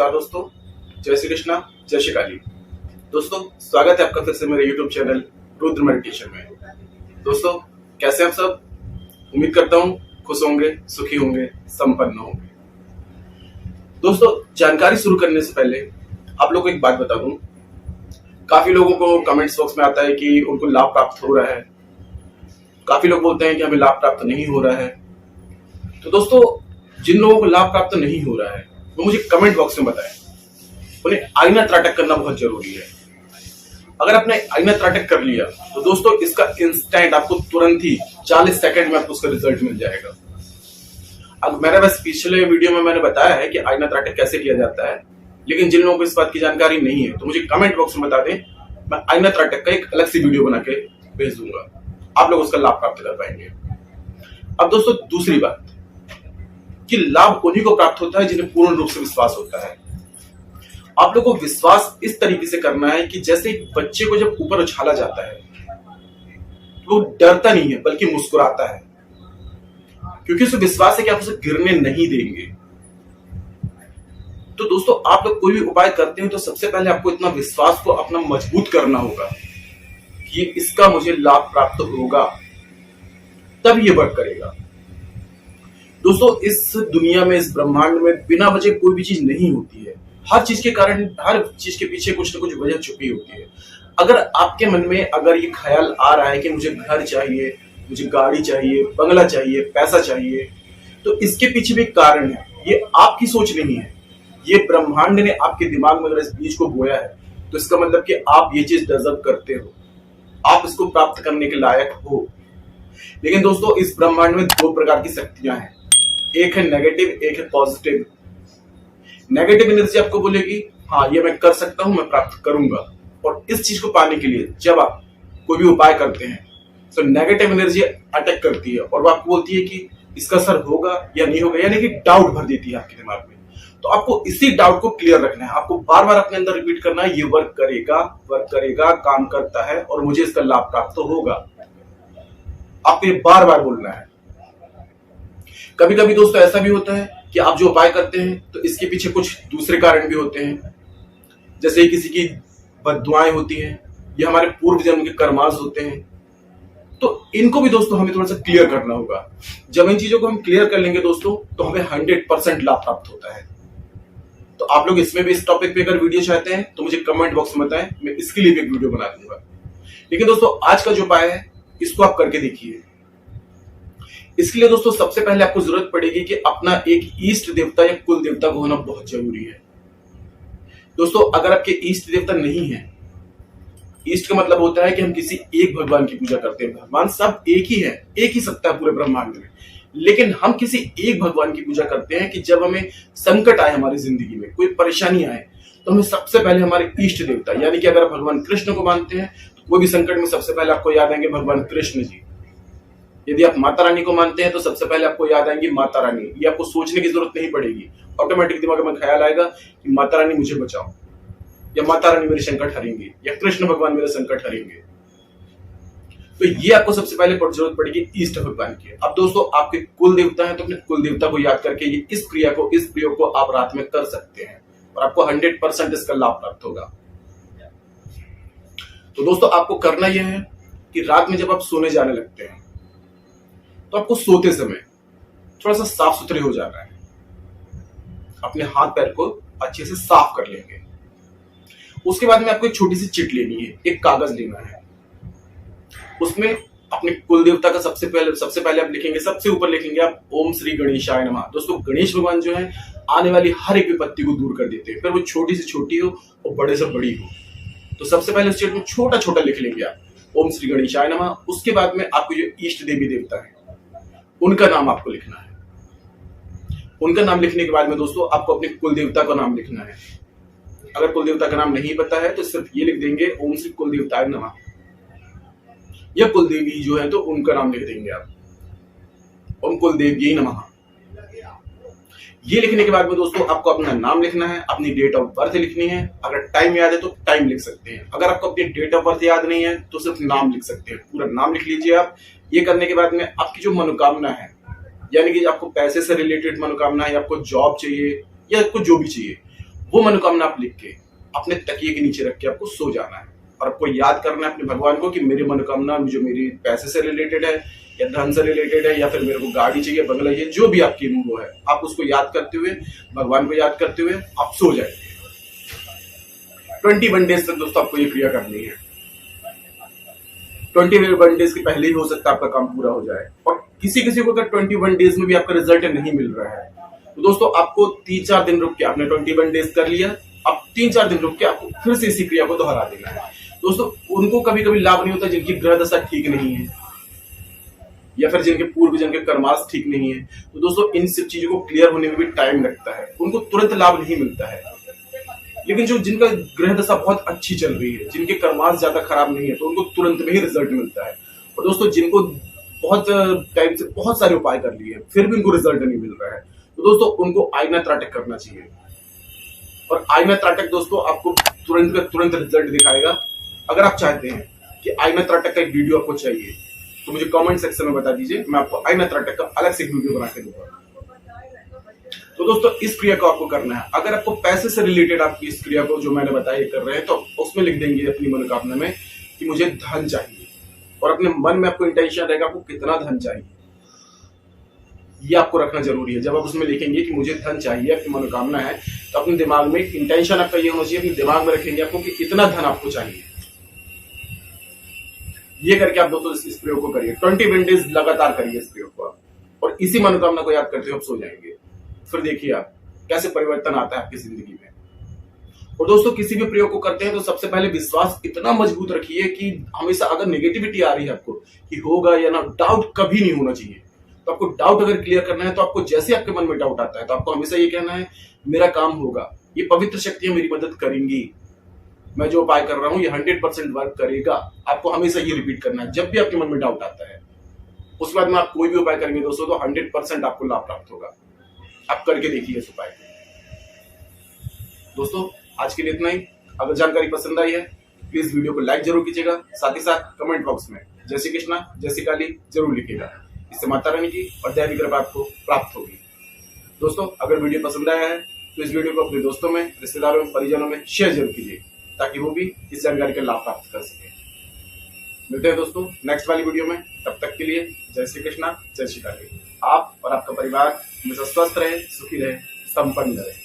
नमस्कार दोस्तों, जय श्री कृष्णा, जय श्री काली। दोस्तों स्वागत है आपका फिर से मेरे YouTube चैनल रुद्र मेडिटेशन में। दोस्तों कैसे हैं आप सब? उम्मीद करता हूँ खुश होंगे, सुखी होंगे, संपन्न होंगे। दोस्तों जानकारी शुरू करने से पहले आप लोगों को एक बात बता दूं। काफी लोगों को कमेंट्स बॉक्स में आता है कि उनको लाभ प्राप्त हो रहा है, काफी लोग बोलते हैं कि हमें लाभ प्राप्त नहीं हो रहा है। तो दोस्तों जिन लोगों को लाभ प्राप्त नहीं हो रहा है वो मुझे कमेंट बॉक्स में बताएं। उन्हें आईना त्राटक करना बहुत जरूरी है। अगर आपने आईना त्राटक कर लिया तो दोस्तों इसका इंस्टेंट आपको तुरंत ही 40 सेकंड में आपको उसका रिजल्ट मिल जाएगा। अब मेरा बस पिछले वीडियो में मैंने बताया है कि आईना त्राटक कैसे किया जाता है, लेकिन जिन लोगों को इस बात की जानकारी नहीं है तो मुझे कमेंट बॉक्स में बता दें। मैं आईना त्राटक का एक अलग सी वीडियो बना के भेज दूंगा, आप लोग उसका लाभ प्राप्त कर पाएंगे। अब दोस्तों दूसरी बात कि लाभ उन्हीं को प्राप्त होता है जिन्हें पूर्ण रूप से विश्वास होता है। आप लोगों को विश्वास इस तरीके से करना है कि जैसे एक बच्चे को जब ऊपर उछाला जाता है वो डरता नहीं है बल्कि मुस्कुराता है, क्योंकि उसे विश्वास है कि आप उसे गिरने नहीं देंगे। तो दोस्तों आप लोग कोई भी उपाय करते हैं तो सबसे पहले आपको इतना विश्वास को अपना मजबूत करना होगा कि इसका मुझे लाभ प्राप्त होगा, तब ये वर्क करेगा। दोस्तों इस दुनिया में, इस ब्रह्मांड में बिना वजह कोई भी चीज नहीं होती है। हर चीज के कारण, हर चीज के पीछे कुछ ना कुछ वजह छुपी होती है। अगर आपके मन में अगर ये ख्याल आ रहा है कि मुझे घर चाहिए, मुझे गाड़ी चाहिए, बंगला चाहिए, पैसा चाहिए, तो इसके पीछे भी एक कारण है। ये आपकी सोच नहीं है, ये ब्रह्मांड ने आपके दिमाग में अगर इस बीज को बोया है तो इसका मतलब कि आप ये चीज डिजर्व करते हो, आप इसको प्राप्त करने के लायक हो। लेकिन दोस्तों इस ब्रह्मांड में दो प्रकार की शक्तियां हैं, एक है नेगेटिव, एक है पॉजिटिव। नेगेटिव एनर्जी आपको बोलेगी हाँ ये मैं कर सकता हूं, मैं प्राप्त करूंगा। और इस चीज को पाने के लिए जब आप कोई भी उपाय करते हैं तो नेगेटिव एनर्जी अटैक करती है और वो आपको बोलती है कि इसका असर होगा या नहीं होगा, यानी कि डाउट भर देती है आपके दिमाग में। तो आपको इसी डाउट को क्लियर रखना है, आपको बार बार अपने अंदर रिपीट करना है ये वर्क करेगा, काम करता है और मुझे इसका लाभ प्राप्त होगा। आपको ये बार बार बोलना है। कभी कभी दोस्तों ऐसा भी होता है कि आप जो उपाय करते हैं तो इसके पीछे कुछ दूसरे कारण भी होते हैं, जैसे किसी की बद्दुआएं होती हैं या हमारे पूर्व जन्म के कर्मास होते हैं। तो इनको भी दोस्तों हमें थोड़ा सा क्लियर करना होगा। जब इन चीजों को हम क्लियर कर लेंगे दोस्तों तो हमें 100% लाभ प्राप्त होता है। तो आप लोग इसमें भी इस टॉपिक पे अगर वीडियो चाहते हैं तो मुझे कमेंट बॉक्स में बताएं, मैं इसके लिए भी एक वीडियो बना दूंगा। लेकिन दोस्तों आज का जो उपाय है इसको आप करके देखिए। इसके लिए दोस्तों सबसे पहले आपको जरूरत पड़ेगी कि अपना एक इष्ट देवता या कुल देवता को होना बहुत जरूरी है। दोस्तों अगर आपके इष्ट देवता नहीं है, इष्ट का मतलब होता है कि हम किसी एक भगवान की पूजा करते हैं। भगवान सब एक ही है, एक ही सत्ता है पूरे ब्रह्मांड में, लेकिन हम किसी एक भगवान की पूजा करते हैं कि जब हमें संकट आए, हमारी जिंदगी में कोई परेशानी आए, तो हमें सबसे पहले हमारे इष्ट देवता, यानी कि अगर भगवान कृष्ण को मानते हैं तो कोई भी संकट में सबसे पहले आपको याद आएंगे भगवान कृष्ण जी। यदि आप माता रानी को मानते हैं तो सबसे पहले आपको याद आएंगी माता रानी। ये आपको सोचने की जरूरत नहीं पड़ेगी, ऑटोमेटिक दिमाग में ख्याल आएगा कि माता रानी मुझे बचाओ, या माता रानी मेरे संकट हरेंगे, या कृष्ण भगवान मेरे संकट हरेंगे। तो ये आपको सबसे पहले जरूरत पड़ेगी इष्ट भगवान की। अब दोस्तों आपके कुल देवता है तो अपने कुल देवता को याद करके ये इस प्रयोग को आप रात में कर सकते हैं और आपको 100% इसका लाभ प्राप्त होगा। तो दोस्तों आपको करना यह है कि रात में जब आप सोने जाने लगते हैं तो आपको सोते समय थोड़ा सा साफ सुथरे हो जाना है। अपने हाथ पैर को अच्छे से साफ कर लेंगे। उसके बाद में आपको एक छोटी सी चिट लेनी है, एक कागज लेना है। उसमें अपने कुल देवता का सबसे पहले आप लिखेंगे, सबसे ऊपर लिखेंगे आप ओम श्री गणेशाय नमः। दोस्तों गणेश भगवान जो है आने वाली हर एक विपत्ति को दूर कर देते हैं, फिर वो छोटी से छोटी हो और बड़े से बड़ी हो। तो सबसे पहले उस चिट में छोटा छोटा लिख लेंगे आप ओम श्री गणेशाय नमः। उसके बाद में आपको जो इष्ट देवी देवता है उनका नाम आपको लिखना है। उनका नाम लिखने के बाद में दोस्तों आपको अपने कुल देवता का नाम लिखना है। अगर कुल देवता का नाम नहीं पता है तो सिर्फ ये लिख देंगे ओम श्री कुल देवताय नमः, या कुल देवी जो है तो उनका नाम लिख देंगे आप ओम कुल देवी नमः। ये लिखने के बाद में दोस्तों आपको अपना नाम लिखना है, अपनी डेट ऑफ बर्थ लिखनी है। अगर टाइम याद है तो टाइम लिख सकते हैं, अगर आपको अपनी डेट ऑफ बर्थ याद नहीं है तो सिर्फ नाम लिख सकते हैं। पूरा नाम लिख लीजिए आप। ये करने के बाद में आपकी जो मनोकामना है, यानी कि आपको पैसे से रिलेटेड मनोकामना है, आपको जॉब चाहिए या आपको जो भी चाहिए, वो मनोकामना आप लिख के अपने तकिए के नीचे रख के आपको सो जाना है और आपको याद करना है अपने भगवान को कि मेरी मनोकामना जो मेरी पैसे से रिलेटेड है या धन से रिलेटेड है या फिर मेरे को गाड़ी चाहिए, बंगला चाहिए, जो भी आपकी वो है, आप उसको याद करते हुए, भगवान को याद करते हुए आप सो जाएंगे। 21 डेज तक दोस्तों आपको ये क्रिया करनी है। 21 डेज के पहले ही हो सकता है आपका काम पूरा हो जाए, और किसी किसी को अगर 21 डेज में भी आपका रिजल्ट नहीं मिल रहा है तो दोस्तों आपको 3-4 दिन रुक के, आपने 21 डेज कर लिया, अब 3-4 दिन रुक के आपको फिर से इसी क्रिया को दोहरा देना है। दोस्तों उनको कभी कभी लाभ नहीं होता जिनकी ग्रह दशा ठीक नहीं है या फिर जिनके पूर्व जन्म के कर्मास ठीक नहीं है, तो दोस्तों इन सब चीजों को क्लियर होने में भी टाइम लगता है, उनको तुरंत लाभ नहीं मिलता है। लेकिन जो जिनका ग्रह दशा बहुत अच्छी चल रही है, जिनके कर्मास ज्यादा खराब नहीं है, तो उनको तुरंत में ही रिजल्ट मिलता है। और दोस्तों जिनको बहुत टाइम से बहुत सारे उपाय कर लिए फिर भी उनको रिजल्ट नहीं मिल रहा है, तो दोस्तों उनको आईना त्राटक करना चाहिए। और आईना त्राटक दोस्तों आपको तुरंत का तुरंत रिजल्ट दिखाएगा। अगर आप चाहते हैं कि आईना त्राटक का एक वीडियो आपको चाहिए तो मुझे कमेंट सेक्शन में बता दीजिए, मैं आपको आईना त्राटक का अलग से वीडियो बना के दूंगा। तो दोस्तों इस क्रिया को आपको करना है। अगर आपको पैसे से रिलेटेड आप इस क्रिया को जो मैंने बताया कर रहे हैं तो उसमें लिख देंगे अपनी मनोकामना में कि मुझे धन चाहिए, और अपने मन में आपको इंटेंशन रहेगा आपको कितना धन चाहिए, ये आपको रखना जरूरी है। जब आप उसमें लिखेंगे कि मुझे धन चाहिए, अपनी मनोकामना है, तो अपने दिमाग में इंटेंशन आपका ये होना चाहिए, अपने दिमाग में रखेंगे आपको कि इतना धन आपको चाहिए। ये करके आप दोस्तों इस प्रयोग को करिए, 21 डेज लगातार करिए इस प्रयोग को, और इसी मनोकामना को याद करते हुए आप सो जाएंगे। फिर देखिए आप कैसे परिवर्तन आता है आपकी जिंदगी में। और दोस्तों किसी भी प्रयोग को करते हैं तो सबसे पहले विश्वास इतना मजबूत रखिए कि हमेशा अगर नेगेटिविटी आ रही है आपको कि होगा या ना, डाउट कभी नहीं होना चाहिए। तो आपको डाउट अगर क्लियर करना है तो आपको जैसे आपके मन में डाउट आता है तो आपको हमेशा ये कहना है मेरा काम होगा, ये पवित्र शक्तियां मेरी मदद करेंगी, मैं जो उपाय कर रहा हूं ये 100% वर्क करेगा। आपको हमेशा ये रिपीट करना है जब भी आपके मन में डाउट आता है। उसके बाद में आप कोई भी उपाय करेंगे दोस्तों तो 100% आपको लाभ प्राप्त होगा। आप करके देखिए इस उपाय दोस्तों। आज के लिए इतना ही। अगर जानकारी पसंद आई है प्लीज वीडियो को लाइक जरूर कीजिएगा, साथ ही साथ कमेंट बॉक्स में जय श्री कृष्णा जय श्री काली जरूर लिखिएगा। इससे माता रानी की और दैवी कृपा आपको प्राप्त होगी। दोस्तों अगर वीडियो पसंद आया है तो इस वीडियो को अपने दोस्तों में, रिश्तेदारों में, परिजनों में शेयर जरूर कीजिए ताकि वो भी इस जानकारी का लाभ प्राप्त कर सके। मिलते हैं दोस्तों नेक्स्ट वाली वीडियो में, तब तक के लिए जय श्री कृष्णा जय श्री काली। आप और आपका परिवार हमेशा स्वस्थ रहे, सुखी रहे, संपन्न रहे।